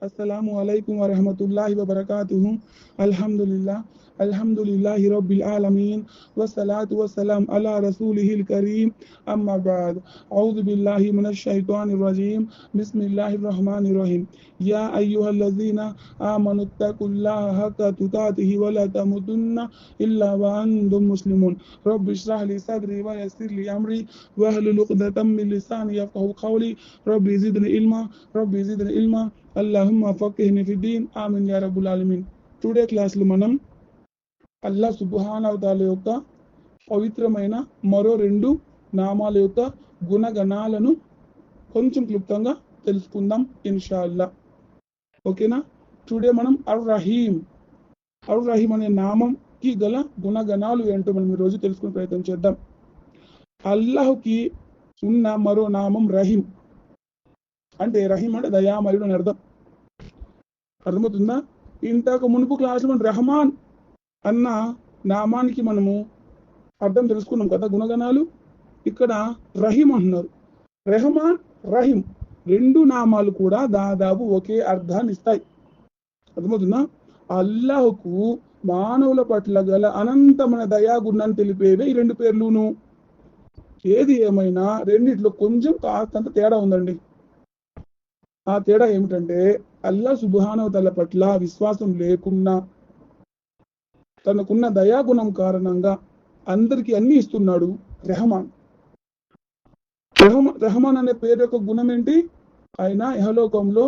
अस्सलामु अलैकुम व रहमतुल्लाहि व बरकातुहू। अल्हम्दुलिल्लाहि रब्बिल आलमीन वस्सलातु वस्सलाम अला रसूलिहिल करीम अम्मा बाद। औज़ु बिल्लाहि मिनश शैतानिर रजीम। बिस्मिल्लाहिर रहमानिर रहीम। या अय्युहल्लज़ीना आमनुत्तकुल्लाहा हक्का तुकातिहि व ला तमुतुन्ना इल्ला व अंतुम मुस्लिमून। रब्बि इश्रह ली सदरी व यस्सिर ली अमरी वहलुल उक़दतम मिन लिसानी यफ़क़हू क़ौली। रब्बि ज़िदनी इल्मा అల్లాహుమ్మా ఫక్కిహ్ని ఫిద్దీన్ ఆమీన్ యా రబ్బుల్ ఆలమీన్. టుడే క్లాస్లో మనం అల్లాహ్ సుబ్హానహు వ తఆలా యొక్క పవిత్రమైన మరో రెండు నామాల యొక్క గుణగణాలను కొంచెం క్లుప్తంగా తెలుసుకుందాం ఇన్షాల్లా. ఓకేనా? టుడే మనం అర్ రహీం అనే నామంకి గల గుణగణాలు ఏంటో మనం ఈరోజు తెలుసుకునే ప్రయత్నం చేద్దాం. అల్లాహ్కి ఉన్న మరో నామం రహీం. అంటే రహీం అంటే దయామయుడు అని అర్థమవుతుందా? ఇంతకు మునుపు క్లాసులో మనం రెహమాన్ అన్న నామానికి మనము అర్థం తెలుసుకున్నాం కదా, గుణగణాలు. ఇక్కడ రహీం అంటున్నారు. రెహమాన్, రహీం రెండు నామాలు కూడా దాదాపు ఒకే అర్థాన్ని ఇస్తాయి. అర్థమవుతుందా? అల్లాహ్కు మానవుల పట్ల గల అనంతమైన దయాగుణాన్ని తెలిపేవే ఈ రెండు పేర్లును. ఏది ఏమైనా రెండిట్లో కొంచెం కాస్తంత తేడా ఉందండి. ఆ తేడా ఏమిటంటే, అల్లాహ్ సుబ్హానహు వ తఆలా పట్ల విశ్వాసం లేకున్నా తనకున్న దయాగుణం కారణంగా అందరికీ అన్ని ఇస్తున్నాడు రెహమాన్. రెహమాన్ అనే పేరు యొక్క గుణం ఏంటి? ఆయన ఇహలోకంలో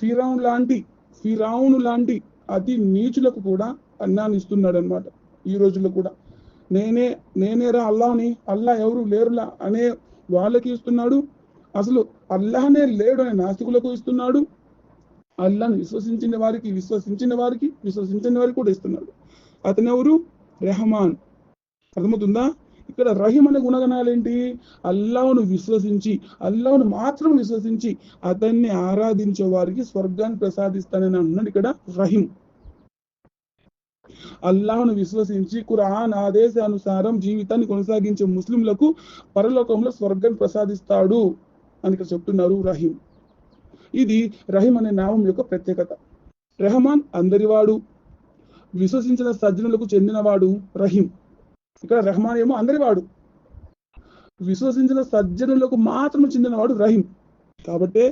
ఫిరౌను లాంటి అతి నీచులకు కూడా అన్నాన్ని ఇస్తున్నాడు అనమాట. ఈ రోజుల్లో కూడా నేనేరా అల్లాహ్ని, అల్లాహ్ ఎవరు లేరులా అనే వాళ్ళకి ఇస్తున్నాడు. అసలు అల్లాహనే లేడు అనే నాస్తికులకు ఇస్తున్నాడు. అల్లాహ్ని విశ్వసించిన వారికి కూడా ఇస్తున్నాడు. అతనెవరు? రెహమాన్. అర్థమవుతుందా? ఇక్కడ రహీం అనే గుణగణాలు ఏంటి? అల్లాహ్ను మాత్రం విశ్వసించి అతన్ని ఆరాధించే వారికి స్వర్గాన్ని ప్రసాదిస్తానని అంటున్నాడు ఇక్కడ రహీం. అల్లాహ్ను విశ్వసించి ఖురాన్ ఆదేశానుసారం జీవితాన్ని కొనసాగించే ముస్లింలకు పరలోకంలో స్వర్గాన్ని ప్రసాదిస్తాడు అని ఇక్కడ చెప్తున్నారు రహీం. ఇది రహీం అనే నామం యొక్క ప్రత్యేకత. రెహమాన్ అందరివాడు, విశ్వసించిన సజ్జనులకు చెందినవాడు రహీం. ఇక్కడ రెహమాన్ ఏమో అందరివాడు, విశ్వసించిన సజ్జనులకు మాత్రం చెందినవాడు రహీం. కాబట్టి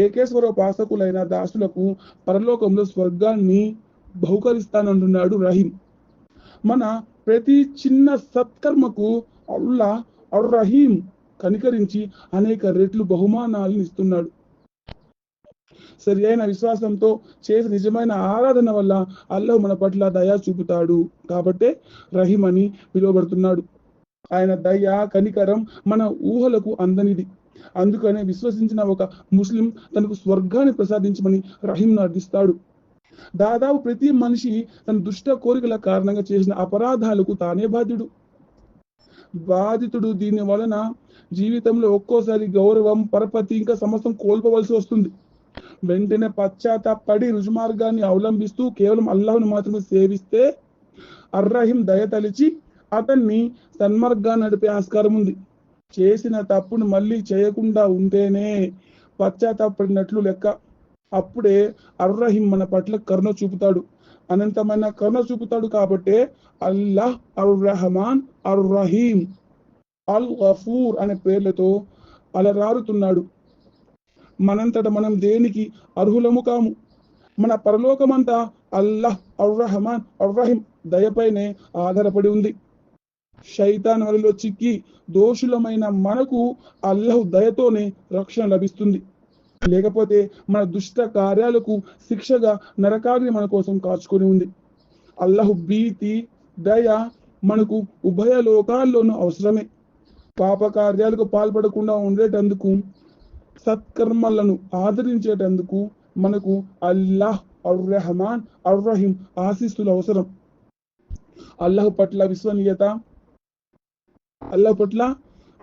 ఏకేశ్వర ఉపాసకులైన దాసులకు పరలోకంలో స్వర్గాన్ని బహుకరిస్తానంటున్నాడు రహీం. మన ప్రతి చిన్న సత్కర్మకు అల్లాహ్ అర్ రహీం కనికరించి అనేక రెట్లు బహుమానాలను ఇస్తున్నాడు. సరి అయిన విశ్వాసంతో చేసి నిజమైన ఆరాధన వల్ల అల్లాహ్ మన పట్ల దయా చూపుతాడు. కాబట్టే రహీం అని పిలువబడుతున్నాడు. ఆయన దయ, కనికరం మన ఊహలకు అందనిది. అందుకనే విశ్వసించిన ఒక ముస్లిం తనకు స్వర్గాన్ని ప్రసాదించమని రహీంను అర్థిస్తాడు. దాదాపు ప్రతి మనిషి తన దుష్ట కోరికల కారణంగా చేసిన అపరాధాలకు తానే బాధితుడు. దీని వలన జీవితంలో ఒక్కోసారి గౌరవం, పరపతి ఇంకా సమస్తం కోల్పోవలసి వస్తుంది. వెంటనే పశ్చాత్తాపడి రుజుమార్గాన్ని అవలంబిస్తూ కేవలం అల్లాహ్ను మాత్రమే సేవిస్తే అర్రహీం దయతలిచి అతన్ని సన్మార్గాన్ని నడిపే ఆస్కారం ఉంది. చేసిన తప్పును మళ్ళీ చేయకుండా ఉంటేనే పశ్చాత్తాపడినట్లు లెక్క. అప్పుడే అర్రహీం మన పట్ల కరుణ చూపుతాడు, అనంతమైన కరుణ చూపుతాడు. కాబట్టే అల్లాహ్ అర్ రహమాన్, అర్ రహీం, అల్ గఫూర్ అనే పేర్లతో అలరారుతున్నాడు. మనంతట మనం దేనికి అర్హులము కాము. మన పరలోకమంతా అల్లాహ్ అర్ రహమాన్, అర్ రహీం దయపైనే ఆధారపడి ఉంది. శైతాన్ వలలో చిక్కి దోషులమైన మనకు అల్లాహ్ దయతోనే రక్షణ లభిస్తుంది. లేకపోతే మన దుష్ట కార్యాలకు శిక్షగా నరకాగ్ని మన కోసం కాచుకొని ఉంది. అల్లాహ్ భీతి, దయ మనకు ఉభయ లోకాల్లోనూ అవసరమే. పాప కార్యాలకు పాల్పడకుండా ఉండేటందుకు, సత్కర్మలను ఆదరించేటందుకు మనకు అల్లాహ్ అర్ రహమాన్, అర్ రహీం ఆశీస్సులు అవసరం. అల్లాహ్ పట్ల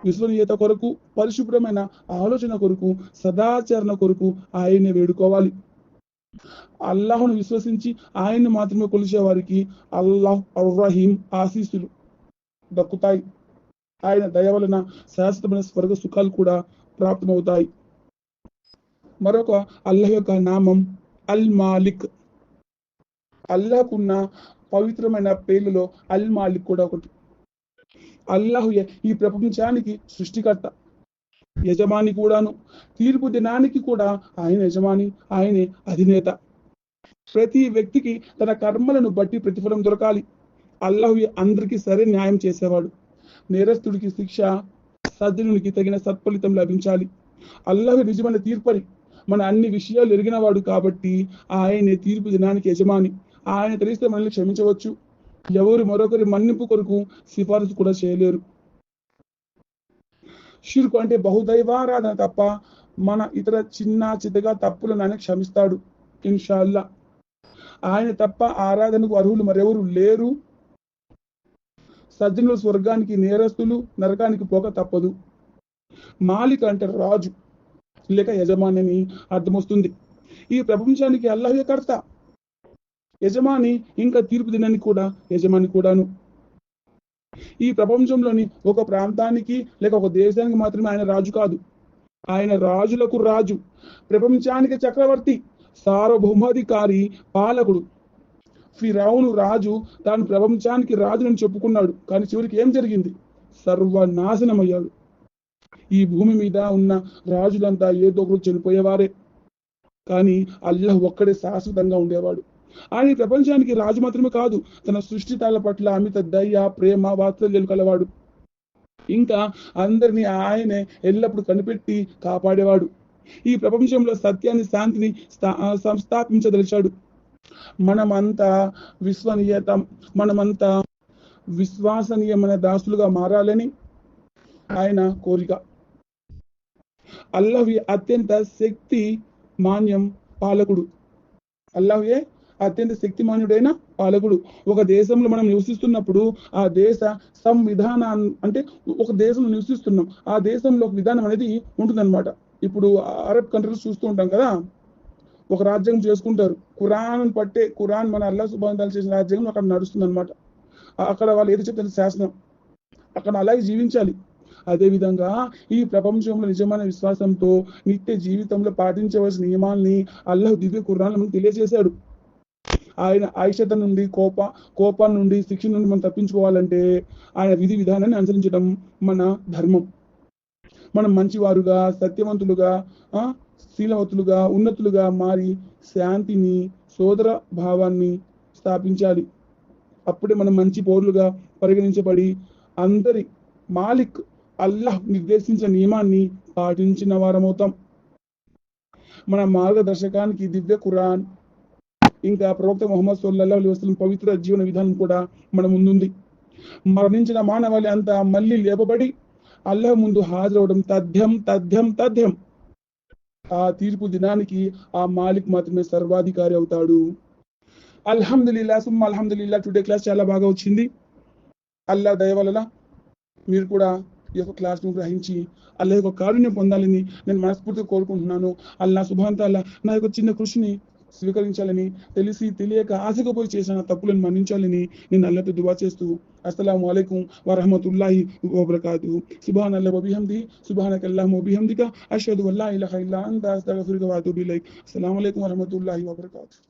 విశ్వనీయత కొరకు, పరిశుభ్రమైన ఆలోచన కొరకు, సదాచరణ కొరకు ఆయన్ని వేడుకోవాలి. అల్లాహ్ను విశ్వసించి ఆయన్ని మాత్రమే కొలిచే వారికి అల్లాహ్ అర్ రహీం ఆశీస్సులు దక్కుతాయి. ఆయన దయ వలన శాశ్వతమైన స్వర్గ సుఖాలు కూడా ప్రాప్తమవుతాయి. మరొక అల్లాహ్ యొక్క నామం అల్ మాలిక్. అల్లాహ్కున్న పవిత్రమైన పేర్లలో అల్ మాలిక్ కూడా ఒకటి. అల్లాహ్ ఈ ప్రపంచానికి సృష్టికర్త, యజమాని కూడాను. తీర్పు దినానికి కూడా ఆయన యజమాని, ఆయనే అధినేత. ప్రతి వ్యక్తికి తన కర్మలను బట్టి ప్రతిఫలం దొరకాలి. అల్లాహ్ అందరికీ సరే న్యాయం చేసేవాడు. నేరస్తుడికి శిక్ష, సజ్జనునికి తగిన సత్ఫలితం లభించాలి. అల్లాహ్ నిజమైన తీర్పరి, మన అన్ని విషయాలు ఎరిగినవాడు కాబట్టి ఆయనే తీర్పు దినానికి యజమాని. ఆయన తెలిస్తే మనల్ని క్షమించవచ్చు. ఎవరు మరొకరి మన్నింపు కొరకు సిఫారసు కూడా చేయలేరు. షిర్కు అంటే బహుదైవారాధన తప్ప మన ఇతర చిన్న చితగా తప్పులను ఆయన క్షమిస్తాడు ఇన్షాల్లా. ఆయన తప్ప ఆరాధనకు అర్హులు మరెవరు లేరు. సజ్జనులు స్వర్గానికి, నేరస్తులు నరకానికి పోక తప్పదు. మాలిక్ అంటే రాజు లేక యజమాని అని అర్థమొస్తుంది. ఈ ప్రపంచానికి అల్లాహే కర్త, యజమాని, ఇంకా తీర్పు దినానికి కూడా యజమాని కూడాను. ఈ ప్రపంచంలోని ఒక ప్రాంతానికి లేక ఒక దేశానికి మాత్రమే ఆయన రాజు కాదు. ఆయన రాజులకు రాజు, ప్రపంచానికి చక్రవర్తి, సార్వభౌమాధికారి, పాలకుడు. ఫిరౌను రాజు తాను ప్రపంచానికి రాజునని చెప్పుకున్నాడు, కానీ చివరికి ఏం జరిగింది? సర్వనాశనమయ్యాడు. ఈ భూమి మీద ఉన్న రాజులంతా ఏదో ఒకరు చనిపోయేవారే, కానీ అల్లాహ్ ఒక్కడే శాశ్వతంగా ఉండేవాడు. ఆయన ప్రపంచానికి రాజు మాత్రమే కాదు, తన సృష్టితాల పట్ల అమిత దయ, ప్రేమ, వాత్సల్యాలు కలవాడు. ఇంకా అందరినీ ఆయనే ఎల్లప్పుడూ కనిపెట్టి కాపాడేవాడు. ఈ ప్రపంచంలో సత్యాన్ని, శాంతిని సంస్థాపించదలిచాడు. మనమంతా విశ్వసనీయమైన దాసులుగా మారాలని ఆయన కోరిక. అల్లాహ్ అత్యంత శక్తి మాన్యం పాలకుడు. అల్లాహే అత్యంత శక్తిమాన్యుడైన పాలకుడు. ఒక దేశంలో మనం నివసిస్తున్నప్పుడు ఆ దేశ సంవిధానాన్ని, అంటే ఒక దేశంలో నివసిస్తున్నాం, ఆ దేశంలో ఒక విధానం అనేది ఉంటుందన్నమాట. ఇప్పుడు అరబ్ కంట్రీస్ చూస్తూ ఉంటాం కదా, ఒక రాజ్యాంగం చేసుకుంటారు. ఖురాన్ మన అల్లాహ్ సుబ్హానహు వ తఆలా చేసిన రాజ్యాంగం అక్కడ నడుస్తుంది అనమాట. అక్కడ వాళ్ళు ఏది చెప్తే శాసనం, అక్కడ అలాగే జీవించాలి. అదేవిధంగా ఈ ప్రపంచంలో నిజమైన విశ్వాసంతో నిత్య జీవితంలో పాటించవలసిన నియమాల్ని అల్లాహ్ దివ్య ఖురాన్ మనకు తెలియజేశాడు. ఆయన ఐషత నుండి, కోపాన్ని నుండి, శిక్ష నుండి మనం తప్పించుకోవాలంటే ఆయన విధి విధానాన్ని అనుసరించడం మన ధర్మం. మనం మంచివారుగా, సత్యవంతులుగా, శీలవతులుగా, ఉన్నతులుగా మారి శాంతిని, సోదర భావాన్ని స్థాపించాలి. అప్పుడే మనం మంచి పౌరులుగా పరిగణించబడి అందరి మాలిక్ అల్లాహ్ నిర్దేశించిన నియమాన్ని పాటించిన వారమవుతాం. మన మార్గదర్శకానికి దివ్య ఖురాన్, ఇంకా ప్రవక్త ముహమ్మద్ సల్లల్లాహు అలైహి వసల్లం పవిత్ర జీవన విధానం కూడా మన ముందుంది. మరణించిన మానవాళి అంతా మళ్ళీ లేపబడి అల్లాహ్ ముందు హాజరవడం తథ్యం. ఆ తీర్పు దినానికి ఆ మాలిక్ మాత్రమే సర్వాధికారి అవుతాడు. అల్హమ్దులిల్లా టుడే క్లాస్ చాలా బాగా వచ్చింది. అల్లాహ్ దయ వలన మీరు కూడా ఈ యొక్క క్లాస్ను గ్రహించి అల్లాహ్ యొక్క కారుణ్యం పొందాలని నేను మనస్ఫూర్తిగా కోరుకుంటున్నాను. అల్లాహ్ సుబ్హానహు వ తఆలా నా యొక్క చిన్న కృషిని స్వీకరించాలని, తెలిసి తెలియక ఆశకపోయి చేసిన తప్పులను మన్నించాలని నేను అల్లాహ్తో దువా చేస్తూ అస్సలాము అలైకుం వరహమతుల్లాహి వబరకాతుహు. సుబ్హానల్లాహి వబిహమ్దిహి, సుబ్హానకల్లాహుమ్మ వబిహమ్దిక, అష్హదు అల్లా ఇలాహా ఇల్లా అంత, అస్తగ్ఫిరుక వ అతూబు ఇలైక్. అస్సలాము అలైకుం వరహమతుల్లాహి వబరకాతుహు.